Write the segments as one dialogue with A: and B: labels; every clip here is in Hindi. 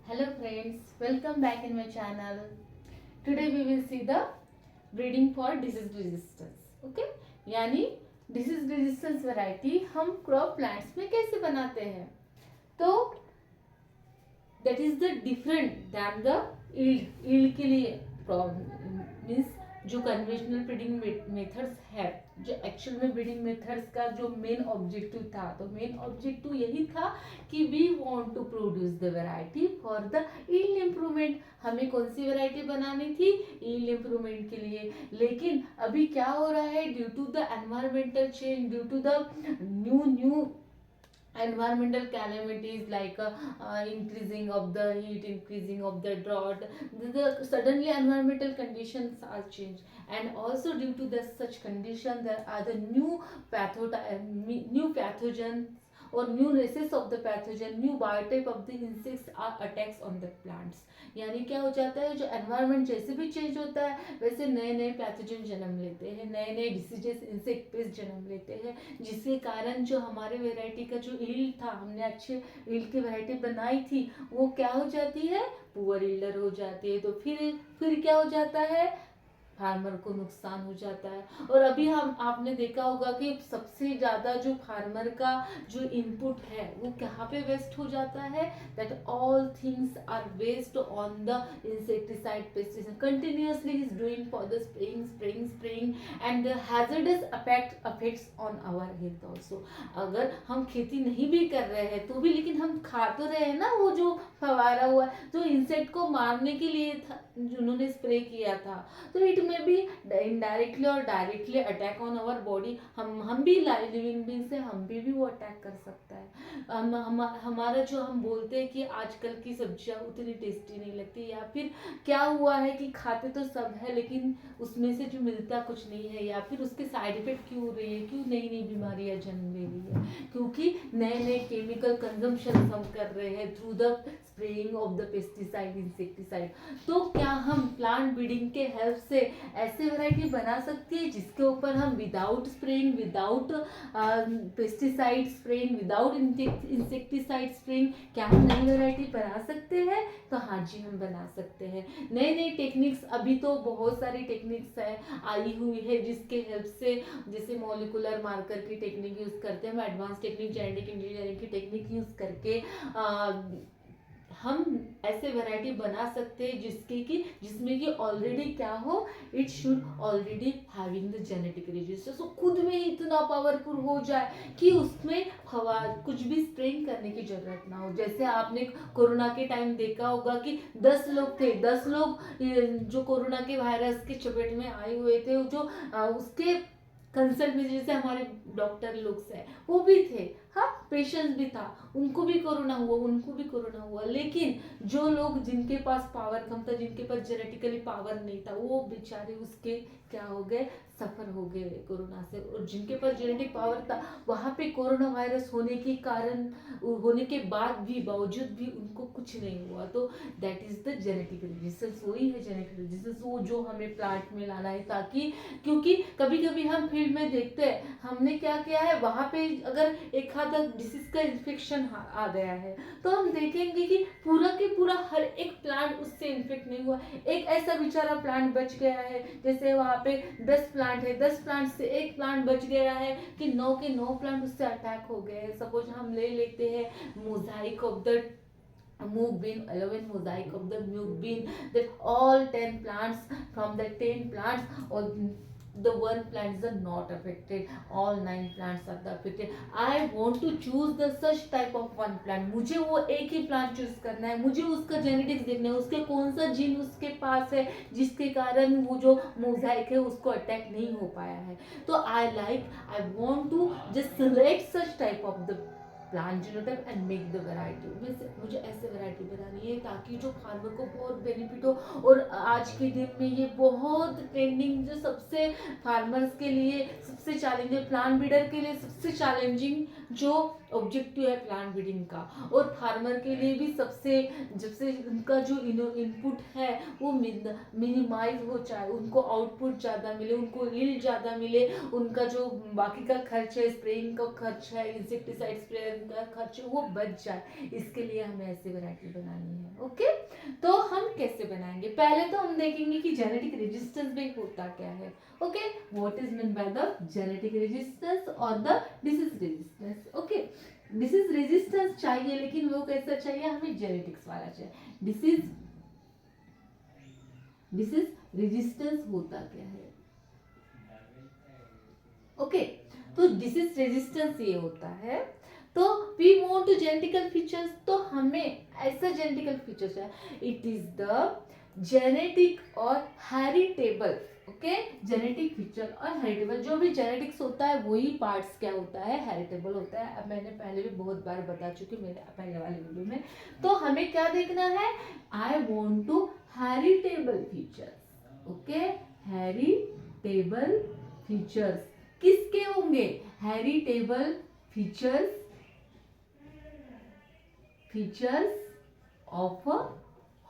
A: Hello friends, welcome back in my channel. Today we will see the breeding for disease resistance. Okay? यानी disease resistance variety हम crop plants में कैसे बनाते हैं? तो that is the different than the yield. Yield के लिए means जो कन्वेंशनल ब्रीडिंग मेथड्स है, जो एक्चुअल में ब्रीडिंग मेथड्स का जो मेन ऑब्जेक्टिव था, तो मेन ऑब्जेक्टिव यही था कि we want to produce the variety for the yield improvement. हमें कौन सी वैरायटी बनानी थी? यील्ड इम्प्रूवमेंट के लिए. लेकिन अभी क्या हो रहा है? Due to the environmental change, due to the new environmental calamities like increasing of the heat, increasing of the drought, suddenly environmental conditions are changed, and also due to the such condition there are the new pathogens or new races of the pathogen, new biotype of the insects are attacks on the plants. यानी क्या हो जाता है, जो एनवायरनमेंट जैसे भी चेंज होता है वैसे नए नए पैथोजन जन्म लेते हैं, नए नए डिसीजेस इंसेक्ट पेस्ट जन्म लेते हैं, जिसके कारण जो हमारे वेराइटी का जो ईल्ड था, हमने अच्छे ईल्ड की वेराइटी बनाई थी, वो क्या हो जाती है? पुअर ईल्डर हो जाती है. तो फिर क्या हो जाता है? फार्मर को नुकसान हो जाता है. और अभी हम आपने देखा होगा कि सबसे ज़्यादा जो फार्मर का जो इनपुट है वो कहाँ पे वेस्ट हो जाता है? That all things are waste on the insecticide pesticide. Continuously he is doing for the spraying and hazardous affects on our health also. अगर हम खेती नहीं भी कर रहे हैं तो भी, लेकिन हम खा तो रहे हैं ना वो जो फवारा हुआ जो इंसेक्ट को मारने के लिए था, जिन्होंने स्प्रे किया था. तो इट में भी इनडायरेक्टली और directly attack on our body. हम भी लिविंग बींग्स है, हम भी वो अटैक कर सकता है. हमारा जो हम बोलते हैं कि आजकल की सब्जियां उतनी टेस्टी नहीं लगती, या फिर क्या हुआ है कि खाते तो सब है लेकिन उसमें से जो मिलता कुछ नहीं है, या फिर उसके साइड इफेक्ट क्यों हो रही है, क्यों नई नई बीमारियां जन्म ले रही है? क्योंकि नए नए केमिकल कंजम्पशन हम कर रहे हैं through the spraying of the pesticide, insecticide. तो क्या हम प्लांट ब्रीडिंग के हेल्प से ऐसे वैरायटी बना सकती है जिसके ऊपर हम without spraying, without pesticide spraying, without insecticide spraying, क्या हम नई वैरायटी बना सकते हैं? तो हाँ जी, हम बना सकते हैं. नई नई टेक्निक्स, अभी तो बहुत सारी टेक्निक्स है आई हुई है जिसके हेल्प से, जैसे मॉलिकुलर मार्कर की टेक्निक यूज करते हैं हम, एडवांस टेक्निक, जेनेटिक इंजीनियरिंग की टेक्निक यूज करके हम ऐसे वैरायटी बना सकते हैं जिसमें कि ऑलरेडी क्या हो, it should already having the genetic register. So खुद में ही इतना पावरफुल हो जाए कि उसमें कुछ भी स्प्रेइंग करने की जरूरत ना हो. जैसे आपने कोरोना के टाइम देखा होगा कि 10 लोग थे, 10 लोग जो कोरोना के वायरस के चपेट में आए हुए थे, जो उसके कंसल्ट में जैसे हमारे डॉक्टर लोग से वो भी थे, हाँ, पेशेंट भी था, उनको भी कोरोना हुआ. लेकिन जो लोग जिनके पास पावर कम था, जिनके पास जेनेटिकली पावर नहीं था, वो बेचारे उसके क्या हो गए? सफर हो गए कोरोना से. और जिनके पास जेनेटिक पावर था, वहाँ पे कोरोना वायरस होने के बावजूद भी उनको कुछ नहीं हुआ. तो that is the genetic resistance. वही है जेनेटिक रेजिस्टेंस, वो जो हमें प्लांट में लाना है, ताकि क्योंकि कभी कभी हम फील्ड में देखते हैं, हमने क्या किया है, वहाँ पे अगर एक आधा डिसीज का इन्फेक्शन आ गया है तो हम देखेंगे कि पूरा के पूरा हर एक प्लांट उससे इन्फेक्ट नहीं हुआ. एक ऐसा बेचारा प्लांट बच गया है, जैसे वहाँ पे 10 प्लांट है, 10 प्लांट से एक प्लांट बच गया है कि 9 के 9 प्लांट उससे अटैक हो गए. सपोज हम ले लेते हैं Mosaic of the move bean, 11 mosaic of the move bean, that all 10 plants, from the 10 plants, or the one plants are not affected, all 9 plants are affected. I want to choose the such type of one plant. मुझे वो एक ही प्लांट चूज करना है, मुझे उसका जेनेटिक्स देखना है, उसके कौन सा जीन उसके पास है जिसके कारण वो जो मोजाइक है उसको अटैक नहीं हो पाया है. तो I want to just select such type of the plant genotype and make the variety. मुझे ऐसे वैरायटी बनानी है ताकि जो फार्मर को बहुत बेनिफिट हो. और आज के दिन में ये बहुत ट्रेंडिंग, जो सबसे फार्मर्स के लिए सबसे चैलेंजिंग, प्लांट ब्रीडर के लिए सबसे चैलेंजिंग जो ऑब्जेक्टिव है प्लांट ब्रीडिंग का, और फार्मर के लिए भी सबसे, जब से उनका जो इनपुट है वो मिनिमाइज हो जाए, उनको आउटपुट ज़्यादा मिले, उनको यील्ड ज़्यादा मिले, उनका जो बाकी का खर्च है, स्प्रेइंग का खर्च है, इंसेक्टिसाइड स्प्रेइंग का खर्च है, वो बच जाए, इसके लिए हमें ऐसी वैरायटी बनानी है। ओके, तो हम कैसे बनाएंगे? पहले तो हम देखेंगे कि जेनेटिक रेजिस्टेंस भी होता क्या है। Okay, what is mean by the genetic resistance और the disease resistance. Okay, disease resistance चाहिए, लेकिन वो कैसा चाहिए? हमें जेनेटिक्स वाला चाहिए। डिसीज रेजिस्टेंस होता क्या है? ओके, तो डिसीज रेजिस्टेंस ये होता है। तो we want to genetical features, तो हमें ऐसा जेनेटिकल फीचर्स है, इट इज द जेनेटिक और हेरिटेबल। ओके, जेनेटिक फीचर और हेरिटेबल, जो भी जेनेटिक्स होता है वही पार्ट्स क्या होता है? हेरिटेबल होता है। अब मैंने पहले भी बहुत बार बता चुकी मेरे पहले वाले वीडियो में। तो हमें क्या देखना है? I want to heritable features. Okay, heritable features किसके होंगे? Heritable features of a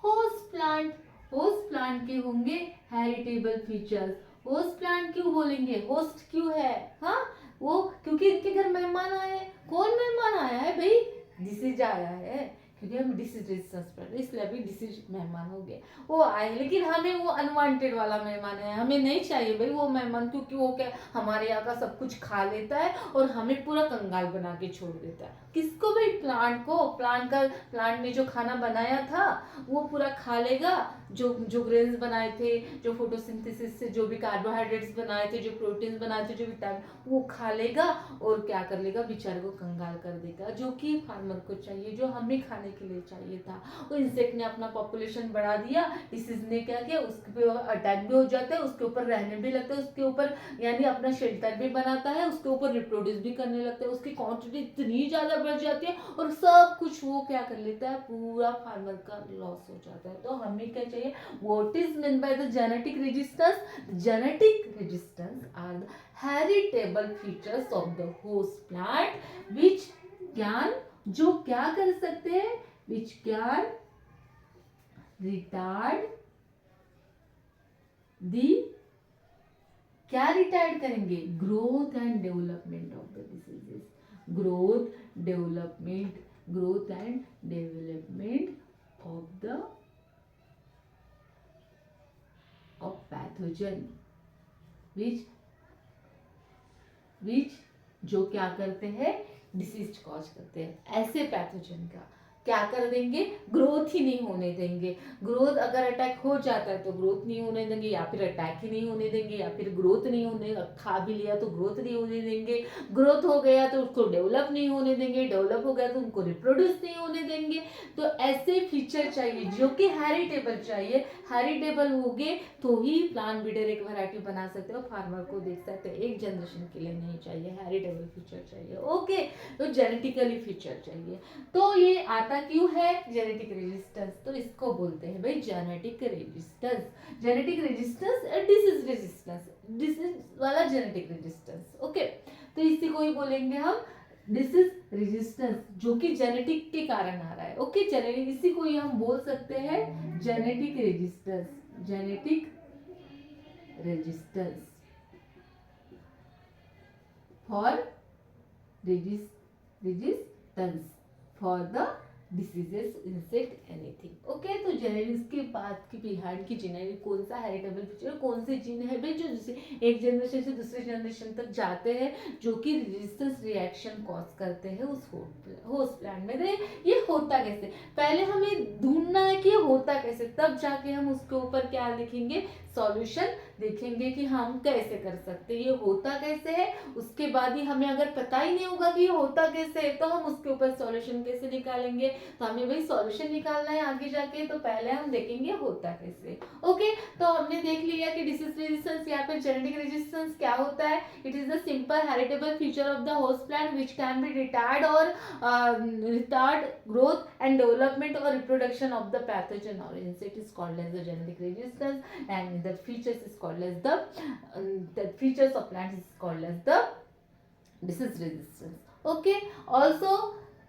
A: host plant. Host plant के होंगे हेरिटेबल फीचर्स। होस्ट प्लांट क्यों बोलेंगे? होस्ट क्यों है? हाँ, वो क्योंकि इनके घर मेहमान आए हैं। कौन मेहमान आया है भाई? डिसीज आया है, क्योंकि हम डिसीज रेजिस्टेंस पर, इसलिए अभी डिसीज मेहमान हो गए, वो आए, लेकिन हमें वो अनवांटेड वाला मेहमान है, हमें नहीं चाहिए भाई वो मेहमान, क्योंकि वो क्या हमारे यहाँ का सब कुछ खा लेता है और हमें पूरा कंगाल बना के छोड़ देता है। किसको भाई? प्लांट को। प्लांट ने जो खाना बनाया था वो पूरा खा लेगा, जो ग्रेन्स बनाए थे, जो फोटोसिंथेसिस से जो भी कार्बोहाइड्रेट्स बनाए थे, जो प्रोटीन्स बनाए थे, जो विटामिन, वो खा लेगा और क्या कर लेगा? बेचारे को कंगाल कर देगा, जो कि फार्मर को चाहिए, जो हमें खाने के लिए चाहिए था। वो इंसेक्ट ने अपना पॉपुलेशन बढ़ा दिया, डिसीज ने क्या किया? उसके पे अटैक भी हो जाता है, उसके ऊपर रहने भी लगता है, उसके ऊपर यानी अपना शेल्टर भी बनाता है, उसके ऊपर रिप्रोड्यूस भी करने लगता है, उसकी क्वांटिटी इतनी ज्यादा बढ़ जाती है और सब कुछ वो क्या कर लेता है? पूरा फार्मर का लॉस हो जाता है। तो हमें क्या चाहिए? What is mean by the genetic resistance? Genetic resistance R the heritable features of the host plant which can, जो क्या कर सकते हैं? विच कैन रिटार्ड दी, क्या रिटार्ड करेंगे? Growth and development of the diseases. Growth and development of the of pathogen which जो क्या करते हैं? डिसीज कॉज करते हैं। ऐसे पैथोजन का क्या कर देंगे? ग्रोथ ही नहीं होने देंगे। ग्रोथ, अगर अटैक हो जाता है तो ग्रोथ नहीं होने देंगे, या फिर अटैक ही नहीं होने देंगे, या फिर ग्रोथ नहीं होने, खा भी लिया तो ग्रोथ नहीं होने देंगे, ग्रोथ हो गया तो उसको डेवलप नहीं होने देंगे, डेवलप हो गया तो उनको रिप्रोड्यूस नहीं होने देंगे। तो ऐसे फीचर चाहिए जो कि हेरिटेबल चाहिए। हेरिटेबल होंगे तो ही प्लांट ब्रीडर एक वैरायटी बना सकते हो, फार्मर को देख सकते हैं। एक जनरेशन के लिए नहीं चाहिए, हेरिटेबल फीचर चाहिए। ओके, तो जेनेटिकली फीचर चाहिए। तो ये आता क्यों है? Genetic resistance. तो इसको बोलते हैं भाई जेनेटिक रेजिस्टेंस। जेनेटिक रेजिस्टेंस और डिसीज रेजिस्टेंस, डिसीज वाला जेनेटिक रेजिस्टेंस। ओके, तो इसी को ही बोलेंगे हम डिसीज रेजिस्टेंस, जो कि जेनेटिक के कारण आ रहा है। ओके, जेनेटिक, इसी को ही हम बोल सकते हैं genetic resistance. Genetic resistance for resistance for the diseases, insect, anything. Okay, तो जेनेटिक्स के बाद की बिहाइंड की जेनेटिक कौन सा हेरिटेबल फीचर, कौन से जीन है भाई जो एक जनरेशन से दूसरे जनरेशन तक जाते हैं, जो कि रेजिस्टेंस रिएक्शन कॉज करते हैं उस होस्ट प्लांट में। ये होता कैसे? पहले हमें ढूंढना है कि ये होता कैसे, तब जाके हम उसके ऊपर क्या लिखेंगे? सॉल्यूशन देखेंगे कि हम कैसे कर सकते हैं, ये होता कैसे है। उसके बाद ही हमें अगर पता ही नहीं होगा कि ये होता कैसे है, तो हम उसके ऊपर सॉल्यूशन कैसे निकालेंगे? तो हमें भाई सॉल्यूशन निकालना है आगे जाके, तो पहले हम देखेंगे होता कैसे। ओके, तो हमने देख लिया कि डिसीज रेजिस्टेंस या फिर जेनेटिक रेजिस्टेंस क्या होता है। It is the simple heritable feature of the host plant which can be retard और रिटार्ड ग्रोथ एंड डेवलपमेंट और रिप्रोडक्शन ऑफ द पैथोजन और insect is called as the genetic resistance, and the features is called as the features of plants is called as the disease resistance. Okay, also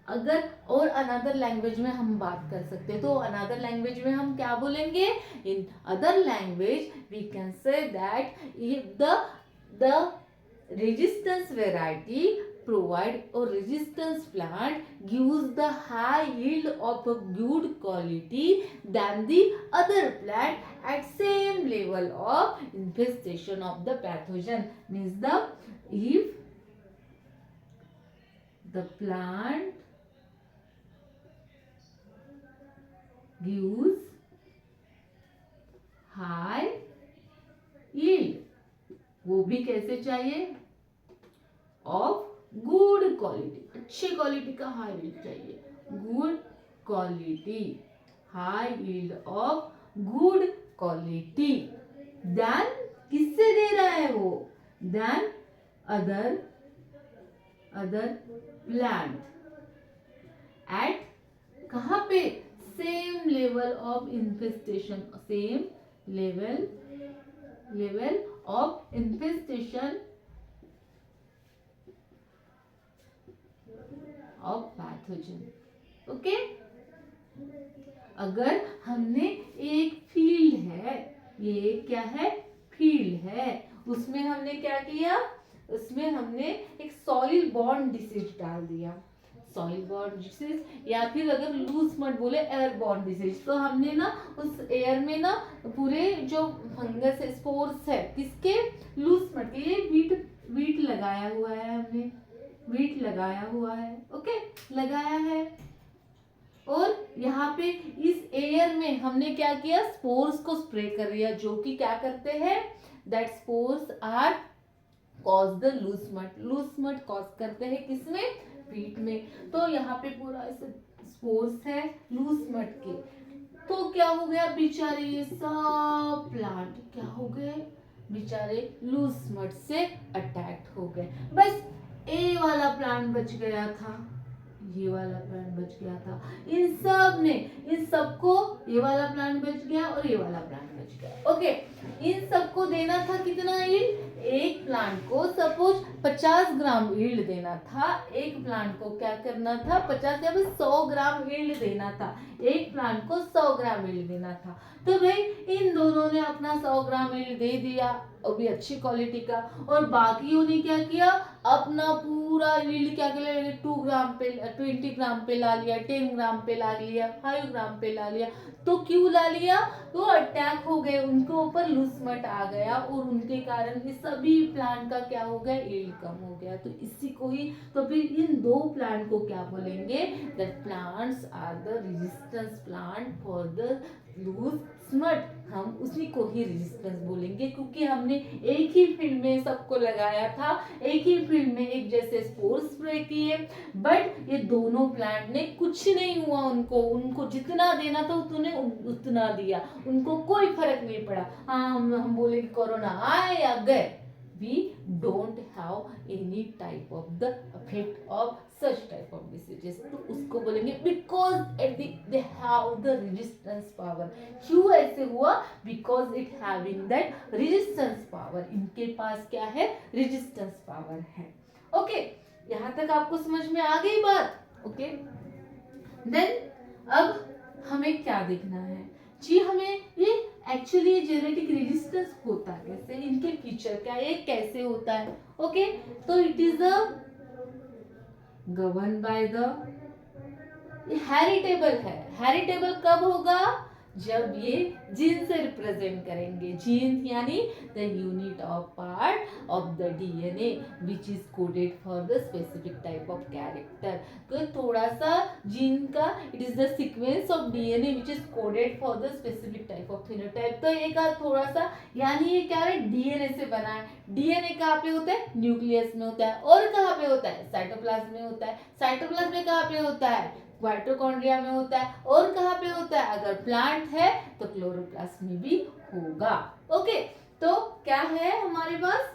A: अगर और अनदर लैंग्वेज में हम बात कर सकते हैं तो अनदर लैंग्वेज में हम क्या बोलेंगे, in other language we can say that if the resistance variety provide or resistance plant gives the high yield of a good quality than the other plant at same level of infestation of the pathogen, means the if the plant gives high yield, वो भी कैसे चाहिए, ऑफ गुड क्वालिटी, अच्छी क्वालिटी का हाई यील्ड चाहिए, good quality, high yield of good quality, then किससे दे रहा है वो, देन अदर प्लांट एट कहाँ पे, same level of infestation, same level of infestation of pathogen. Okay, अगर हमने एक फील्ड है, ये क्या है, फील्ड है, उसमें हमने क्या किया, उसमें हमने एक सॉइल बॉर्न डिसीज डाल दिया, सॉइल बॉर्न डिसीज, या फिर अगर लूज मत बोले एयर बॉर्न डिसीज, तो हमने ना उस एयर में ना पूरे जो फंगस है, स्पोर्स है, किसके, लूज मट के, ये वीट लगाया हुआ है, हमने वीट लगाया हुआ है, ओके, लगाया है, और यहाँ पे इस एयर में हमने क्या किया, स्पोर्स को स्प्रे कर दिया, जो कि क्या करते हैं, that spores are cause the loose smut cause करते हैं, किसमें, वीट में, तो यहाँ पे पूरा ऐसे स्पोर्स है लूज मट के, तो क्या हो गया, बेचारे ये सब प्लांट क्या हो गए, बेचारे लूज मट से अटैक हो गए, बस ए वाला प्लांट बच गया था, ये वाला प्लांट बच गया था, इन सबको ये वाला प्लांट बच गया और ये वाला प्लांट बच गया, ओके, इन सबको देना था कितना यील्ड, एक प्लांट को सपोज 50 ग्राम यील्ड देना था, एक प्लांट को क्या करना था, 50 या 100 ग्राम यील्ड देना था, एक प्लांट को 100 ग्राम यील्ड देना था, तो भाई इन दोनों ने अपना 100 ग्राम यील्ड दे दिया, वो भी अच्छी क्वालिटी का, और बाकियों ने क्या किया, अपना पूरा यील्ड क्या कर लिया, 2 ग्राम पे, 20 ग्राम पे ला लिया, 10 ग्राम पे ला लिया, 5 ग्राम पे ला लिया, तो क्यों ला लिया, तो अटैक हो गए, उनके ऊपर लूज मट आ गया, और उनके कारण ये सभी प्लांट का क्या हो गया, यील्ड कम हो गया, तो इसी को ही, तो फिर इन दो प्लांट को क्या बोलेंगे, that plants are the resistance plant for the loose smut, हम उसी को ही रेजिस्टेंस बोलेंगे, क्योंकि हमने एक ही फील्ड में सबको लगाया था, एक ही फील्ड में एक जैसे स्पोर स्प्रे किए, बट ये दोनों प्लांट ने कुछ नहीं हुआ, उनको जितना देना था उतना दिया, उनको कोई फर्क नहीं पड़ा, हाँ हम बोलेंगे कोरोना आए या गए, we don't have any type of the effect of such type of diseases, तो उसको बोलेंगे because they have the resistance power, क्यों ऐसे हुआ, because it having that resistance power, इनके पास क्या है, resistance power है, ओके, यहाँ तक आपको समझ में आ गई बात, ओके, देन अब हमें क्या देखना है जी, हमें ये एक्चुअली जेनेटिक रेजिस्टेंस होता कैसे, इनके फीचर क्या है, कैसे होता है, ओके, तो it is a govern by the, heritable है, हेरिटेबल कब होगा, जब ये जीन से रिप्रेजेंट करेंगे, जीन यानी the unit of part of the DNA which is coded for the specific type of character, तो थोड़ा सा जीन का, it is the sequence of DNA which is coded for the specific type of phenotype, तो एक थोड़ा सा, यानी ये क्या है, डीएनए से बना है, डीएनए कहाँ पे होता है, न्यूक्लियस में होता है, और कहाँ पे होता है, साइटोप्लाज्म में होता है, साइटोप्लाज्म में कहाँ पे होता है, माइटोकॉन्ड्रिया में होता है, और कहाँ पे होता है, अगर प्लांट है तो क्लोरोप्लास्ट में भी होगा, ओके, तो क्या है हमारे पास,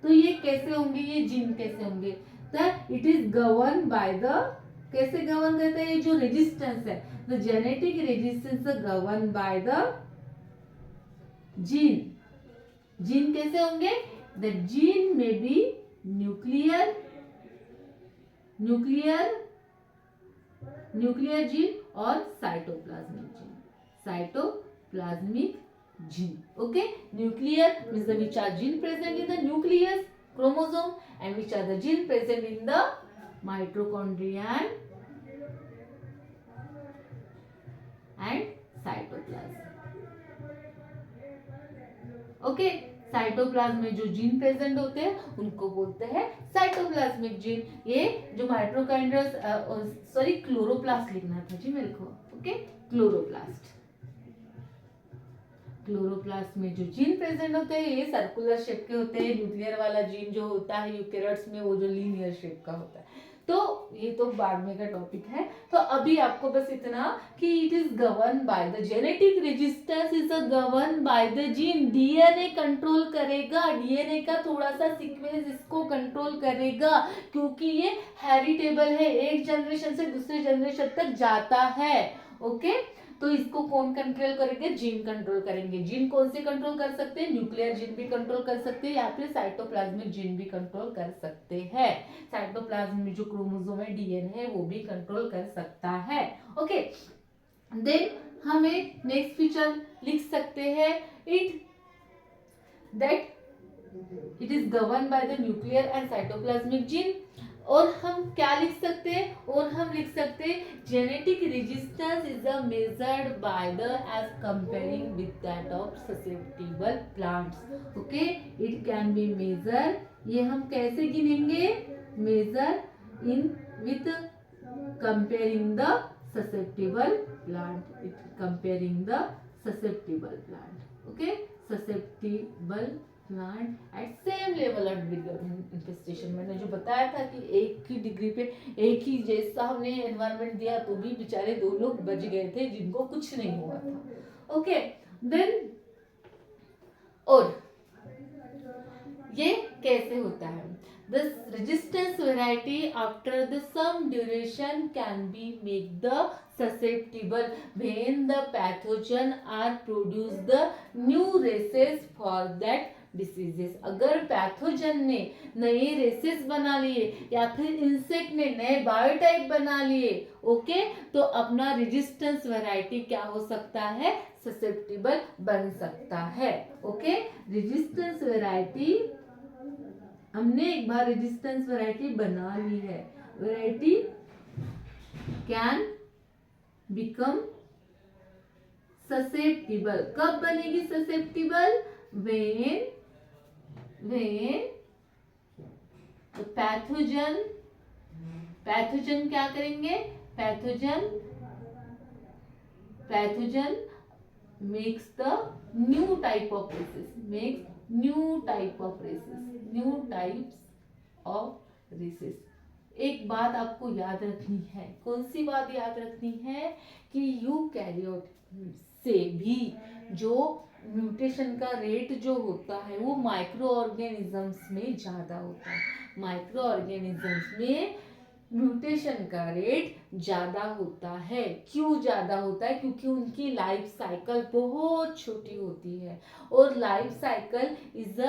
A: तो ये कैसे होंगे, ये जीन कैसे होंगे, that it is govern by the, कैसे गवर्न करते हैं, जो रेजिस्टेंस है, the genetic resistance govern by the gene, gene कैसे होंगे, द जीन में बी न्यूक्लियर न्यूक्लियर जीन और cytoplasmic gene. Okay, nuclear means the which are gene present in the nucleus chromosome and which are the gene present in the mitochondria and cytoplasm. Okay, cytoplasm में जो जीन प्रेजेंट होते हैं उनको बोलते हैं साइटोप्लाज्मिक जीन. ये जो क्लोरोप्लास्ट लिखना था जी मेरे को. ओके, क्लोरोप्लास्ट में जो जीन प्रेजेंट होते हैं ये सर्कुलर शेप के होते हैं. न्यूक्लियर वाला जीन जो होता है यूकेरियोट्स में वो जो लीनियर शेप का होता है. तो ये तो बाद में का टॉपिक है. तो अभी आपको बस इतना कि it is govern by the genetic resistance is govern by the gene. DNA control करेगा, डीएनए का थोड़ा सा सीक्वेंस इसको कंट्रोल करेगा क्योंकि ये हेरिटेबल है, एक जनरेशन से दूसरे जनरेशन तक जाता है. ओके, तो इसको कौन कंट्रोल करेंगे? जीन कंट्रोल करेंगे. जीन कौन से कंट्रोल कर सकते हैं? न्यूक्लियर जीन भी कंट्रोल कर सकते हैं या फिर साइटोप्लाज्मिक जीन भी कंट्रोल कर सकते हैं. साइटोप्लाज्म में जो क्रोमोसोम है, डीएनए है, वो भी कंट्रोल कर सकता है. ओके, देन हमें नेक्स्ट फीचर लिख सकते हैं it is govern by the nuclear and cytoplasmic gene. और हम क्या लिख सकते हैं? और हम लिख सकते हैं genetic resistance is measured by the as comparing with that of susceptible plants. Okay, it can be measure. ये हम कैसे गिनेंगे? Measure in with comparing the susceptible plant. It comparing the susceptible plant. Okay, susceptible plant at same level of infestation. मैंने जो बताया था कि एक ही डिग्री पे एक ही जैसा हमने एनवायरनमेंट दिया तो भी बेचारे 2 लोग बच गए थे जिनको कुछ नहीं हुआ था. ओके, देन और ये कैसे होता है? The resistance variety after the some duration can be make the susceptible when the pathogen are produce the new races for that diseases. अगर पैथोजन ने नए रेसेस बना लिए या फिर इंसेक्ट ने नए बायोटाइप बना लिए, ओके, तो अपना रेजिस्टेंस वैरायटी क्या हो सकता है? ससेप्टिबल बन सकता है. ओके, रेजिस्टेंस वैरायटी हमने एक बार रेजिस्टेंस वैरायटी बना ली है. Variety can become susceptible. कब बनेगी ससेप्टिबल? when पैथोजन क्या करेंगे? Pathogen makes the new type of races. एक बात आपको याद रखनी है. कौन सी बात याद रखनी है? कि यूकैरियोट से भी जो म्यूटेशन का रेट जो होता है वो माइक्रो ऑर्गेनिजम्स में ज्यादा होता है. माइक्रो ऑर्गेनिजम्स में म्यूटेशन का रेट ज्यादा होता है. क्यों ज्यादा होता है? क्योंकि उनकी लाइफ साइकिल बहुत छोटी होती है और life cycle is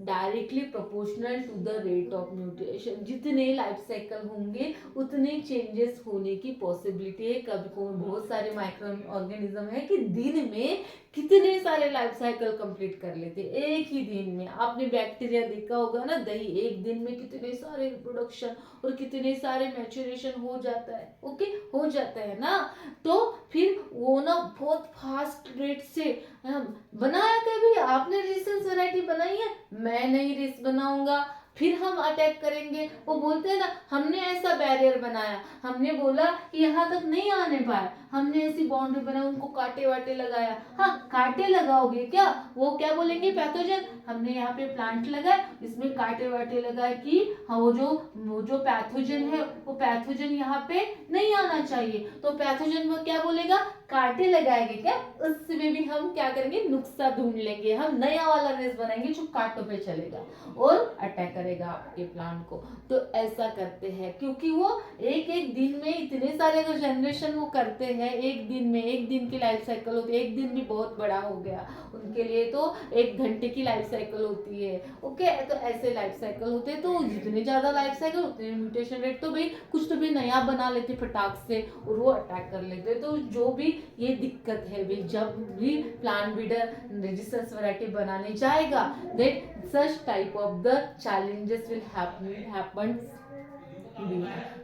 A: directly proportional to the rate of mutation. जितने लाइफ साइकिल होंगे उतने चेंजेस होने की पॉसिबिलिटी है. कभी कोई बहुत सारे माइक्रो ऑर्गेनिज्म है कि दिन में कितने सारे लाइफ साइकिल कंप्लीट कर लेते हैं एक ही दिन में. आपने बैक्टीरिया देखा होगा ना, दही एक दिन में कितने सारे रिप्रोडक्शन और कितने सारे मैच्योरेशन हो जाता है. ओके, हो जाता है ना. तो फिर वो ना बहुत फास्ट रेट से बनाया. कभी आपने रेजिस्टेंस वैरायटी बनाई है? मैं नहीं रेस बनाऊंगा. फिर हम अटैक करेंगे. वो बोलते हैं ना, हमने ऐसा बैरियर बनाया, हमने बोला कि यहाँ तक नहीं आने पाया, हमने ऐसी बाउंड्री बनाई, उनको कांटे वाटे लगाया. हाँ, कांटे लगाओगे क्या? वो क्या बोलेंगे? पैथोजन. हमने यहाँ पे प्लांट लगाया, इसमें कांटे वाटे लगाए कि हाँ वो जो पैथोजन है वो पैथोजन यहाँ पे नहीं आना चाहिए. तो पैथोजन में क्या बोलेगा? कांटे लगाएंगे क्या? उसमें भी हम क्या करेंगे? नुक्सा ढूंढ लेंगे. हम नया वाला रेस बनाएंगे जो कांटों पे चलेगा और अटैक करेगा आपके प्लांट को. तो ऐसा करते हैं क्योंकि वो एक एक दिन में इतने सारे अगर जनरेशन वो करते हैं एक दिन में, एक दिन की लाइफ साइकिल होती है, एक दिन भी बहुत बड़ा हो गया उनके लिए तो 1 घंटे की लाइफ साइकिल होती है। ओके, तो ऐसे लाइफ साइकिल होते हैं, तो जितने ज्यादा लाइफ साइकिल उतने म्यूटेशन रेट, तो भाई कुछ तो भी नया बना लेते फटाक से और वो अटैक कर लेते। तो जो भी ये दिक्कत है भाई, जब भी प्लांट ब्रीडर रेजिस्टेंस वैरायटी बनाने जाएगा, that such type of the challenges will happen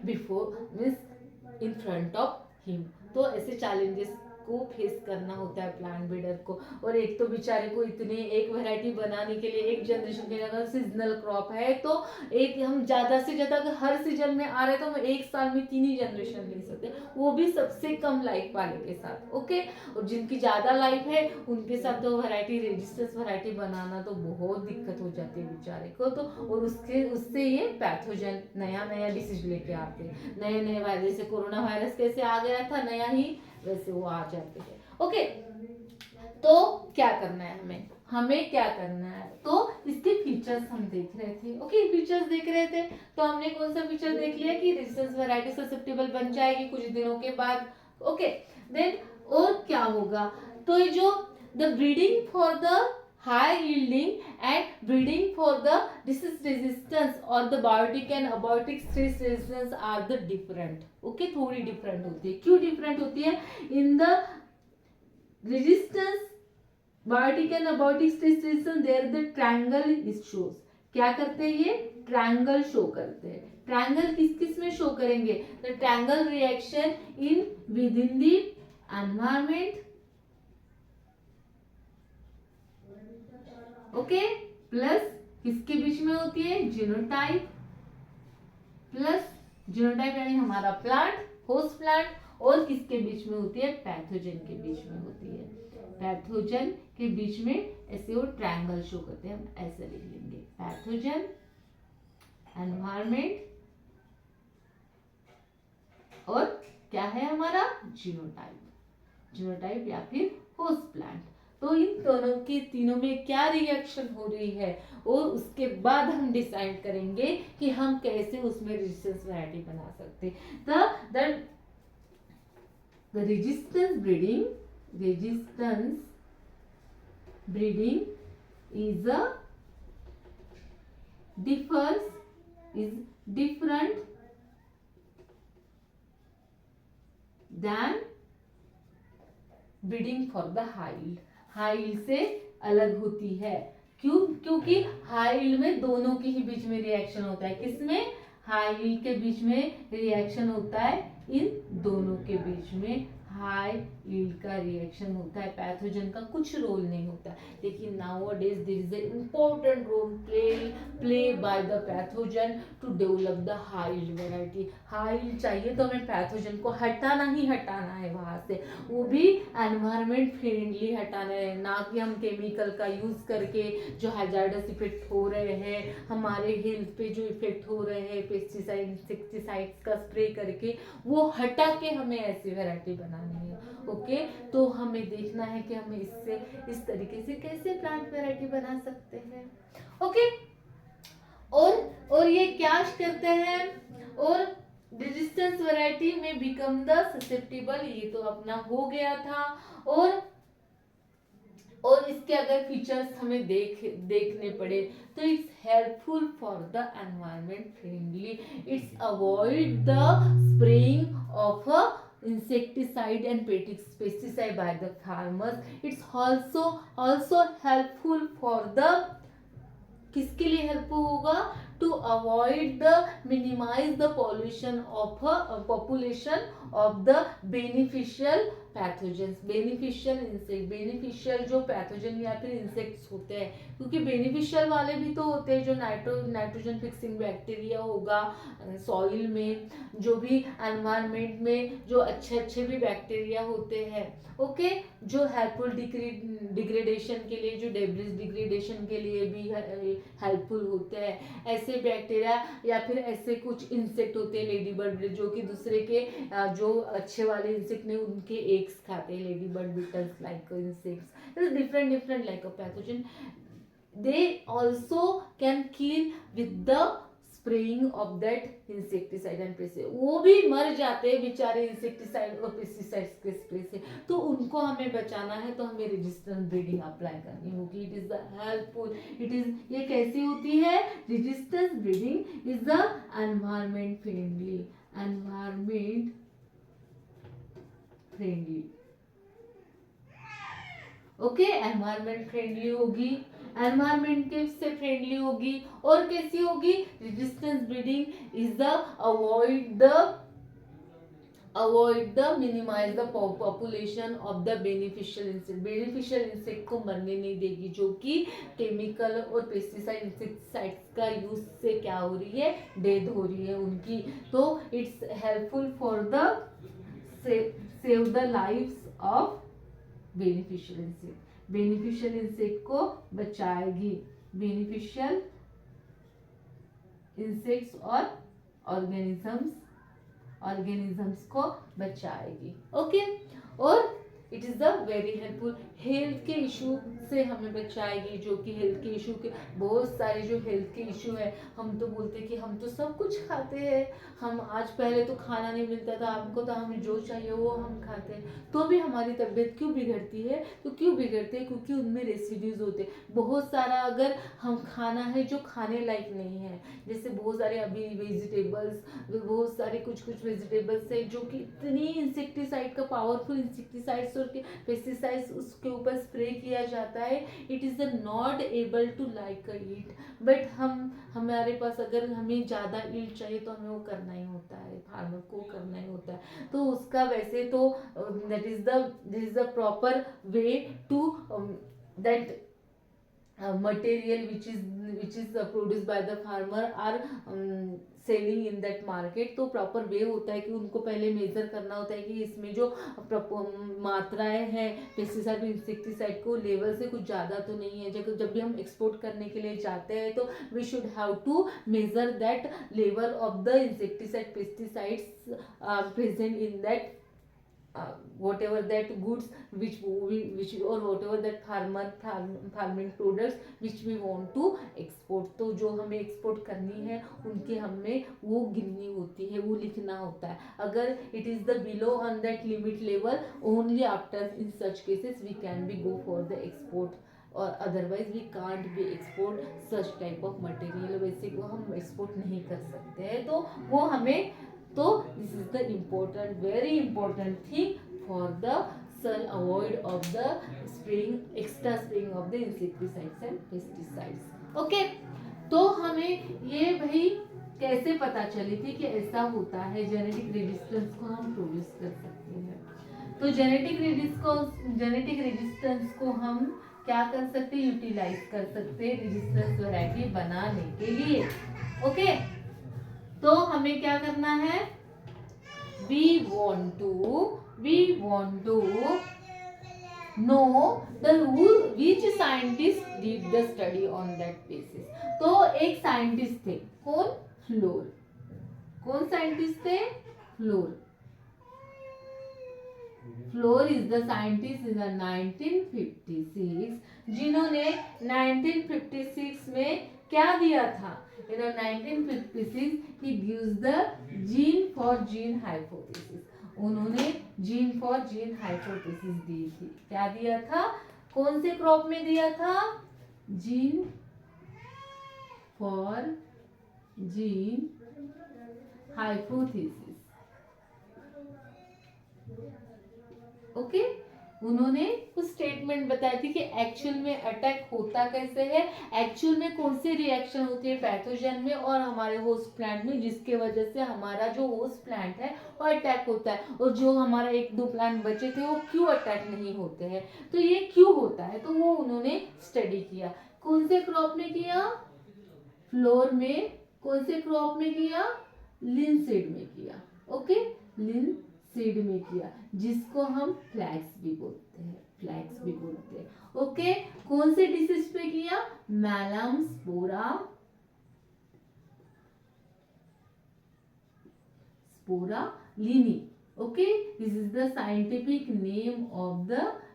A: before means in front of him। तो ऐसे challenges को फेस करना होता है प्लांट ब्रीडर को। और एक तो बेचारे को इतने एक वैरायटी बनाने के लिए एक जनरेशन के लिए, अगर सीजनल क्रॉप है तो एक हम ज्यादा से ज्यादा अगर हर सीजन में आ रहा है तो हम एक साल में 3 ही जनरेशन ले सकते हैं, वो भी सबसे कम लाइफ वाले के साथ। ओके, और जिनकी ज्यादा लाइफ है उनके साथ तो वैरायटी रेजिस्टेंस वैरायटी बनाना तो बहुत दिक्कत हो जाती है बेचारे को। तो और उससे ये पैथोजन नया नया डिसीज लेके आते हैं, नए नए वायरस, जैसे कोरोना वायरस कैसे आ गया था नया ही, वैसे वो आ जाते हैं। ओके, तो क्या करना है हमें क्या करना है, तो इसके फीचर्स हम देख रहे थे। ओके, फीचर्स देख रहे थे, तो हमने कौन सा फीचर देख लिया कि रेजिस्टेंस वैरायटी ससेप्टेबल बन जाएगी कुछ दिनों के बाद। ओके, देन और क्या होगा, तो ये जो the breeding for the high yielding and breeding for the disease resistance or the biotic and abiotic stress resistance are the different। okay, थोड़ी different होती है। क्यों different होती है? in the resistance biotic and abiotic stress resistance there the triangle is shows। क्या करते हैं ये? ट्रायंगल शो करते हैं। ट्रायंगल किस किस में शो करेंगे? The triangle reaction in with in the environment. Okay, plus किसके बीच में होती है? जीनोटाइप। प्लस जीनोटाइप यानी हमारा प्लांट, होस्ट प्लांट, और किसके बीच में होती है? पैथोजन के बीच में होती है। पैथोजन के बीच में ऐसे वो ट्रायंगल शो करते हैं, हम ऐसे लिख लेंगे, पैथोजन, एनवायरमेंट और क्या है हमारा? जीनोटाइप। जीनोटाइप या फिर होस्ट प्लांट। तो इन दोनों के तीनों में क्या रिएक्शन हो रही है, और उसके बाद हम डिसाइड करेंगे कि हम कैसे उसमें रेजिस्टेंस वैरायटी बना सकते हैं। The resistance breeding is a different than breeding for the high yield से अलग होती है। क्यों? क्योंकि हाई यील्ड में दोनों के ही बीच में रिएक्शन होता है। किसमें? हाई यील्ड के बीच में रिएक्शन होता है, इन दोनों के बीच में हाई यील्ड का रिएक्शन होता है, पैथोजन का कुछ रोल नहीं होता। लेकिन nowadays there is a important role play by the pathogen to develop the high yield variety. High yield चाहिए तो हमें पैथोजन को हटाना ही हटाना है वहां से, वो भी एनवायरमेंट फ्रेंडली हटाना है, ना कि हम केमिकल का यूज करके जो हैजार्डस इफेक्ट हो रहे हैं, हमारे हेल्थ पे जो इफेक्ट हो रहे हैं पेस्टिसाइड इंसेक्टिसाइड्स का स्प्रे करके, वो हटा के हमें ऐसी वैरायटी बनानी है। ओके, तो हमें देखना है कि हमें इससे इस तरीके से कैसे प्लांट वैरायटी बना सकते हैं। ओके, और ये क्या करते हैं, और रेजिस्टेंस वैरायटी में बिकम द ससेप्टेबल, ये तो अपना हो गया था। और इसके अगर फीचर्स हमें देखने पड़े तो it's helpful for the environment friendly, it's avoid the spraying of a insecticide and pesticide by the farmers, it's also helpful for the, किसके लिए हेल्पफुल होगा? To avoid the minimize the pollution of population of the beneficial pathogens, beneficial insect, beneficial जो पैथोजन या फिर इंसेक्ट्स होते हैं, क्योंकि बेनिफिशियल वाले भी तो होते हैं, जो नाइट्रोजन फिक्सिंग बैक्टीरिया होगा सॉइल में, जो भी एनवायरनमेंट में जो अच्छे भी बैक्टीरिया होते हैं। ओके, जो हेल्पफुल डिग्रेडेशन के लिए, जो डेब्रिस डिग्रेडेशन के लिए भी हेल्पफुल होते हैं, ऐसे बैक्टीरिया या फिर ऐसे कुछ इंसेक्ट होते हैं लेडी बर्ड, जो कि दूसरे के जो अच्छे वाले इंसेक्ट ने उनके एग्स खाते हैं, lady bird beetles like insects, different like a pathogen, they also can kill with the spraying of that insecticide and pesticide, वो भी मर जाते हैं बेचारे इंसेक्टिसाइड और पेस्टिसाइड्स के स्प्रे से। तो उनको हमें बचाना है तो हमें रेजिस्टेंस ब्रीडिंग अप्लाई करनी होगी। It is the helpful, it is, ये कैसी होती है? Resistance breeding is the environment friendly, environment friendly. Okay, environment friendly होगी, एनवायरमेंट के से फ्रेंडली होगी। और कैसी होगी? Resistance breeding is the avoid the minimize the population of the beneficial insect. Beneficial insect को मरने नहीं देगी, जो कि केमिकल और पेस्टिसाइड इंसेक्टिसाइड्स का यूज से क्या हो रही है? डेथ हो रही है उनकी। तो it's helpful for the save the lives of beneficial insect. Beneficial insect को बचाएगी, बेनिफिशियल इंसेक्ट्स और ऑर्गेनिजम्स को बचाएगी। ओके, और it is the very helpful, health के इशू से हमें बचाएगी, जो कि हेल्थ के इशू के बहुत सारे जो हेल्थ के इशू है, हम तो बोलते हैं कि हम तो सब कुछ खाते हैं, हम आज पहले तो खाना नहीं मिलता था हमको, तो हमें जो चाहिए वो हम खाते हैं, तो भी हमारी तबीयत क्यों बिगड़ती है? तो क्यों बिगड़ती है? क्योंकि उनमें रेसिड्यूज होते हैं बहुत सारा। अगर हम खाना है जो खाने लायक नहीं है, जैसे बहुत सारे अभी वेजिटेबल्स, बहुत सारे कुछ वेजिटेबल्स है जो कि इतनी इंसेक्टिसाइड का, पावरफुल इंसेक्टिसाइड्स और पेस्टिसाइड्स उसके ऊपर स्प्रे किया जाता है, it is not able to like eat. But हमारे पास अगर हमें ज़्यादा ईल्ड चाहिए तो हमें वो करना ही होता है, फार्मर को करना ही होता है। तो उसका वैसे तो that is the proper way to that material which is produced by the farmer are selling in that market. तो प्रॉपर वे होता है कि उनको पहले मेजर करना होता है कि इसमें जो मात्राएं हैं पेस्टिसाइड इंसेक्टिसाइड को लेवल से कुछ ज़्यादा तो नहीं है। जब भी हम एक्सपोर्ट करने के लिए जाते हैं तो we should have to measure that level of the insecticide pesticides present in that whatever that goods which or whatever that farming products which we want to export। तो जो हमें एक्सपोर्ट करनी है उनके हमें वो गिननी होती है, वो लिखना होता है। अगर it is the below on that limit level, only after in such cases we can be go for the export, और otherwise we can't be export such type of material. वैसे वो हम एक्सपोर्ट नहीं कर सकते हैं, तो वो हमें, तो this is the important, very important thing for the sun avoid of the spraying, extra spraying of the insecticides and pesticides. Okay, तो हमें ये भाई कैसे पता चली थी कि ऐसा होता है, जेनेटिक रेजिस्टेंस को हम प्रोड्यूस कर सकते हैं। तो जेनेटिक रेजिस्टेंस को हम क्या कर सकते हैं? यूटिलाइज कर सकते हैं रेजिस्टेंस वैरायटी बनाने के लिए। ओके, तो हमें क्या करना है? we want to know the rule which scientist did the study on that basis। तो एक साइंटिस्ट थे, कौन? फ्लोर। कौन साइंटिस्ट थे? Floor. Floor is the scientist in 1956, जिन्होंने 1956 में क्या दिया था? In 1956 he gives the gene for gene hypothesis। उन्होंने जीन फॉर जीन हाइपोथेसिस दी थी। क्या दिया था? कौन से क्रॉप में दिया था? Gene for gene hypothesis. Okay, उन्होंने कुछ स्टेटमेंट बताई थी कि एक्चुअल में अटैक होता कैसे है, एक्चुअल में कौन से रिएक्शन होती है पैथोजन में और हमारे होस्ट प्लांट में, जिसके वजह से हमारा जो होस्ट प्लांट है वो अटैक होता है, और जो हमारा 1-2 प्लांट बचे थे वो क्यों अटैक नहीं होते हैं, तो ये क्यों होता है, तो वो उन्होंने स्टडी किया। कौन से क्रॉप में किया? फ्लोर में। कौन से क्रॉप में किया? लिनसीड में किया। ओके, लिनसीड में किया, जिसको हम फ्लैक्स भी बोलते हैं, फ्लैक्स भी बोलते हैं। ओके, कौन से डिसीज पे किया? मैलम स्पोरालिनी। Okay, this is the scientific name of the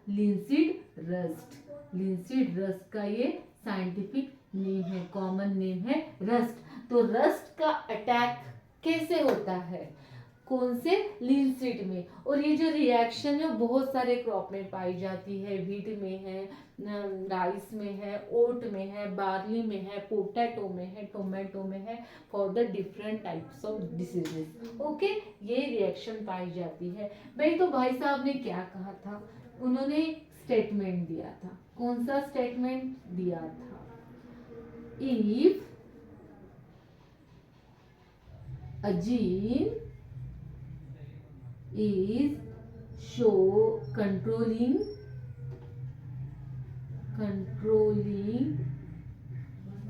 A: linseed rust. Linseed rust का ये साइंटिफिक नेम है, कॉमन नेम है रस्ट। तो रस्ट का अटैक कैसे होता है, कौन से, लिंसीड में। और ये जो रिएक्शन है बहुत सारे क्रॉप में पाई जाती है, व्हीट में है, राइस में है, ओट में है, बार्ली में है, पोटैटो में है, टोमेटो में है, for the different types of diseases. Okay, ये रिएक्शन पाई जाती है। भाई तो भाई साहब ने क्या कहा था, उन्होंने स्टेटमेंट दिया था, कौन सा स्टेटमेंट दिया था, if a gene is show controlling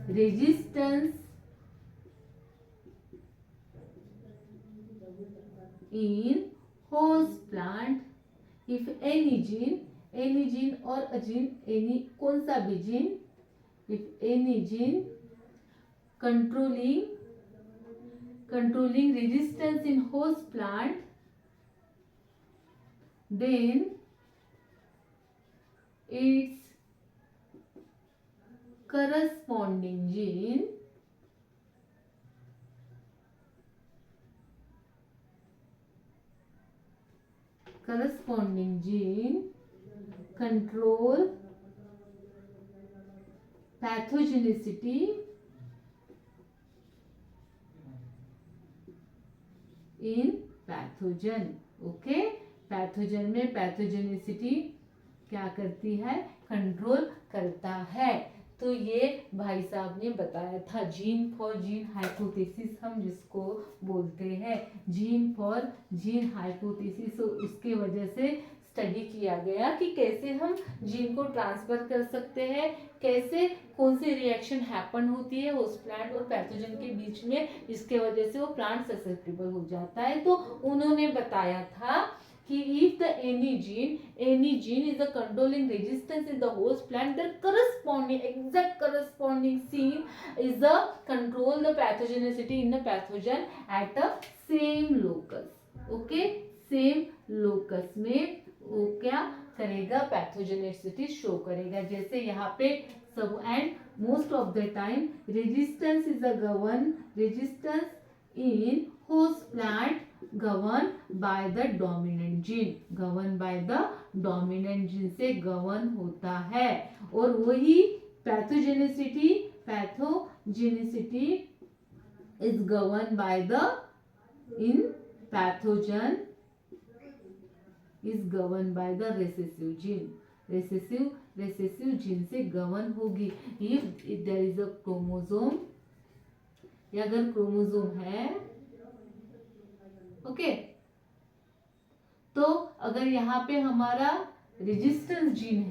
A: resistance in host plant, if any gene or a gene, any कौन सा भी gene, if any gene controlling resistance in host plant, then its corresponding gene control pathogenicity in pathogen। Okay, pathogen में पैथोजेनिसिटी क्या करती है, कंट्रोल करता है। तो ये भाई साहब ने बताया था, जीन फॉर जीन हाइपोथेसिस हम जिसको बोलते हैं, जीन फॉर जीन हाइपोथेसिस। तो उसके वजह से स्टडी किया गया कि कैसे हम जीन को ट्रांसफर कर सकते हैं, कैसे कौन सी रिएक्शन हैपन होती है उस प्लांट और पैथोजन के बीच में, जिसके वजह से वो प्लांट ससेप्टेबल हो जाता है। तो उन्होंने बताया था कि if the any gene is a controlling resistance in the host plant, then exact corresponding gene is a control the pathogenicity in the pathogen at a same locus। okay, same locus में वो क्या करेगा, पैथोजेनिसिटी शो करेगा। जैसे यहाँ पे सब, and most of the time resistance is a govern, resistance in host plant governed by the dominant gene, governed by the dominant gene से govern होता है। और वही pathogenicity is governed by the, in pathogen is governed by the recessive gene, recessive gene से govern होगी। if there is a chromosome, या अगर क्रोमोसोम है, ओके, तो अगर यहाँ पे हमारा रेजिस्टेंस जीन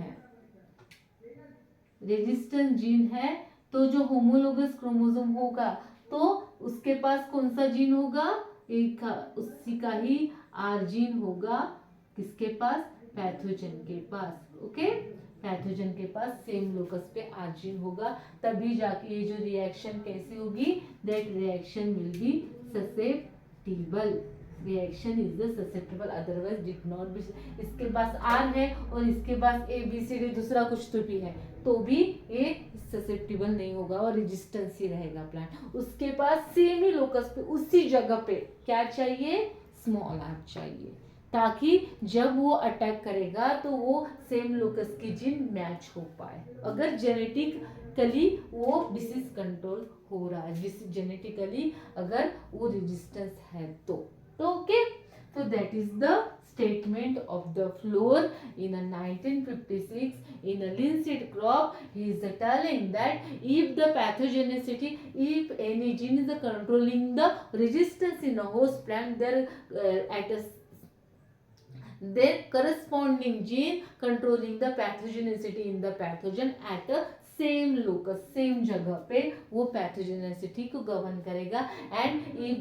A: है, तो जो होमोलोगस क्रोमोसोम होगा तो उसके पास कौन सा जीन होगा, एक उसी का ही आर जीन होगा, किसके पास, पैथोजन के पास। ओके, पैथोजन के पास सेम लोकस पे आर जीन होगा, तभी जाके ये जो रिएक्शन कैसे होगी, that reaction will be susceptible, reaction is the susceptible, otherwise did not be. इसके पास आर है और इसके पास ए बी सी डी दूसरा कुछ तो भी है, तो भी ये ससेप्टेबल नहीं होगा और रेजिस्टेंस ही रहेगा प्लांट। उसके पास सेम ही लोकस पे, उसी जगह पे क्या चाहिए, स्मॉल आर चाहिए, ताकि जब वो अटैक करेगा तो वो सेम लोकस की जीन मैच हो पाए। अगर जेनेटिकली वो डिसीज कंट्रोल हो रहा है, जेनेटिकली अगर वो रेजिस्टेंस है तो okay. So that is the statement of the Fleur in a 1956 in a linseed crop. He is telling that if the pathogenicity, if any gene is controlling the resistance in a host plant, there at a then corresponding gene controlling the pathogenicity in the pathogen at a same locus, same जगह पे वो पैथोजेनिसिटी को गवर्न करेगा। And if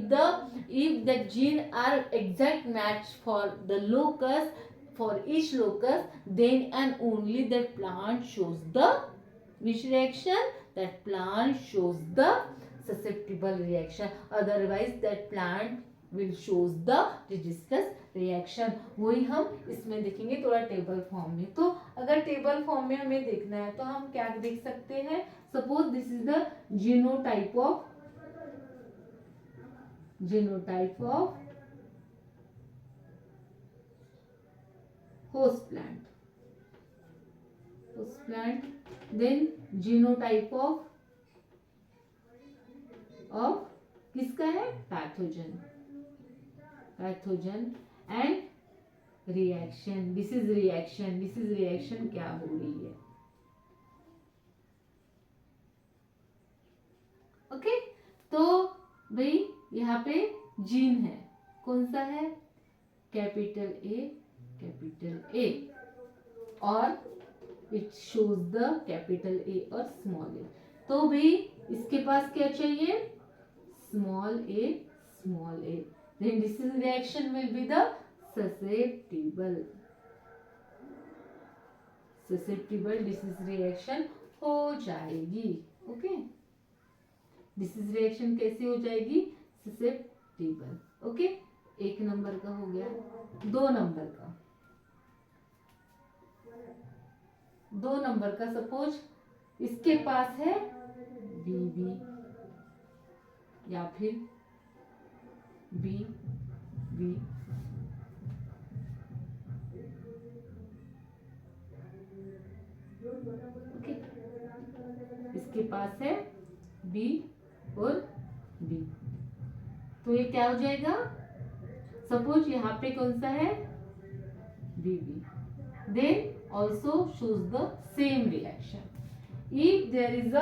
A: the gene are exact match for the locus, for each locus, then and only that plant shows the which reaction, that plant shows the susceptible reaction, otherwise that plant will shows the resistance reaction। वही हम इसमें देखेंगे थोड़ा टेबल फॉर्म में। तो अगर टेबल फॉर्म में हमें देखना है तो हम क्या देख सकते हैं, suppose this is the genotype of genotype of host plant, then genotype of किसका है, pathogen and reaction, this is reaction क्या हो रही है। ओके तो भाई यहाँ पे जीन है, कौन सा है, कैपिटल ए और it shows the capital A और स्मॉल ए। तो भाई इसके पास क्या चाहिए, small A, then this is reaction will be the susceptible, this is reaction हो जाएगी। ओके दिस इज रिएक्शन कैसे हो जाएगी, ससेप्टिबल। ओके एक नंबर का हो गया। दो नंबर का सपोज इसके पास है बीबी या फिर बी ओके इसके पास है बी और बी, तो ये क्या हो जाएगा, सपोज यहाँ पे कौन सा है, BB, then also shows the same reaction if there is a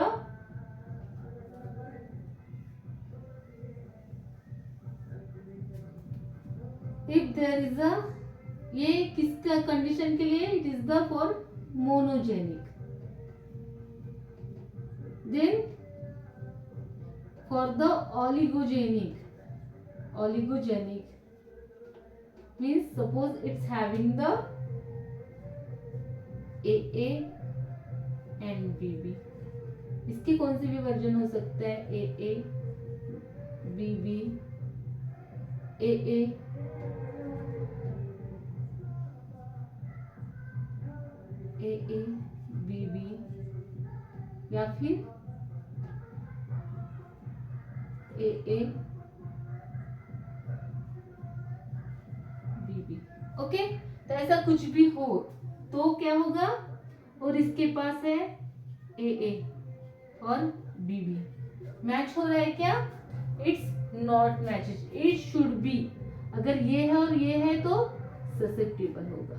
A: ये किसका कंडीशन के लिए, it is the for monogenic, then for the oligogenic means suppose it's having the AA and BB, इसके कौन से भी वर्जन हो सकता है, AA BB AA BB या फिर AA BB। ओके तो ऐसा कुछ भी हो तो क्या होगा, और इसके पास है AA और BB, मैच हो रहा है क्या, it's not matches, it should be, अगर ये है और ये है तो ससेप्टिबल होगा,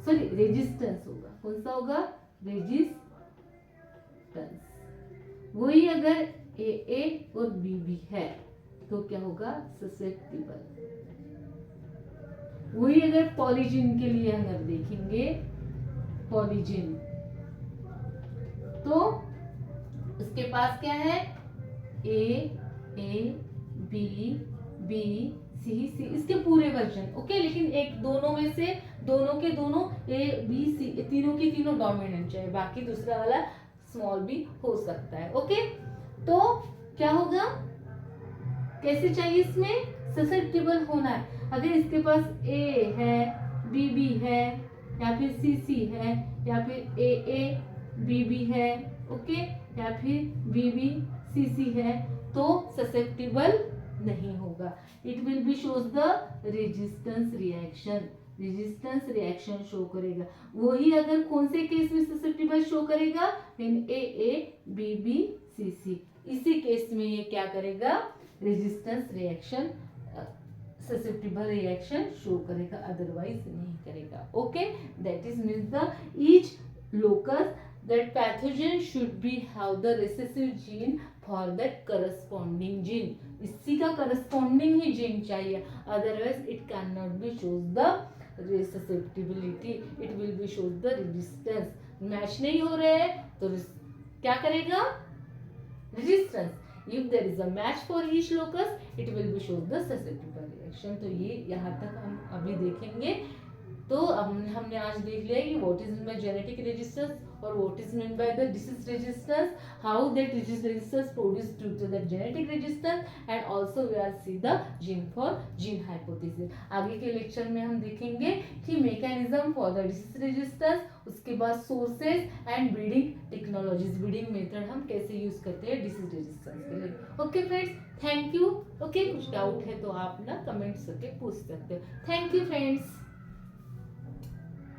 A: सॉरी रेजिस्टेंस होगा, कौन सा होगा, रेजिस्टेंस। वही अगर AA और BB है तो क्या होगा, ससेप्टिबल। वही अगर पॉलीजिन के लिए अगर देखेंगे, पॉलीजिन तो उसके पास क्या है, A B B C इसके पूरे वर्जन। ओके लेकिन एक दोनों में से दोनों के दोनों A B C तीनों के तीनों डोमिनेंट चाहिए, बाकी दूसरा वाला स्मॉल भी हो सकता है। ओके तो क्या होगा, कैसे चाहिए, इसमें ससेप्टिबल होना है, अगर इसके पास A है BB है या फिर CC है या फिर AA BB है, ओके या फिर BB CC है तो ससेप्टिबल नहीं होगा, it will be shows the resistance reaction show करेगा। वही अगर कौन से केस में ससेप्टिबल शो करेगा, इन AA BB CC, इसी केस में ये क्या करेगा, resistance reaction susceptible reaction show करेगा, अदरवाइज नहीं करेगा। Okay that is means the each locus that pathogen should be have the recessive gene for that corresponding gene, इसी का corresponding ही gene चाहिए, otherwise it cannot be shows the susceptibility, it will be shows the resistance, match नहीं हो रहे हैं तो क्या करेगा, resistance, if there is a match for each locus it will be shows the susceptible reaction। तो ये यहाँ तक हम अभी देखेंगे तो हमने आज देख लिया कि what is mean by genetic registers और what is mean by the disease registers, how that disease registers produce due to the genetic register, and also we are see the gene for gene hypothesis. आगे के लेक्चर में हम देखेंगे कि mechanism for the disease registers, उसके बाद sources and breeding technologies, breeding method हम कैसे यूज करते हैं डिसीज रजिस्टर्स के लिए। Okay friends, thank you. Okay, कुछ डाउट है तो आप ना कमेंट्स करके पूछ सकते हो। Thank you friends.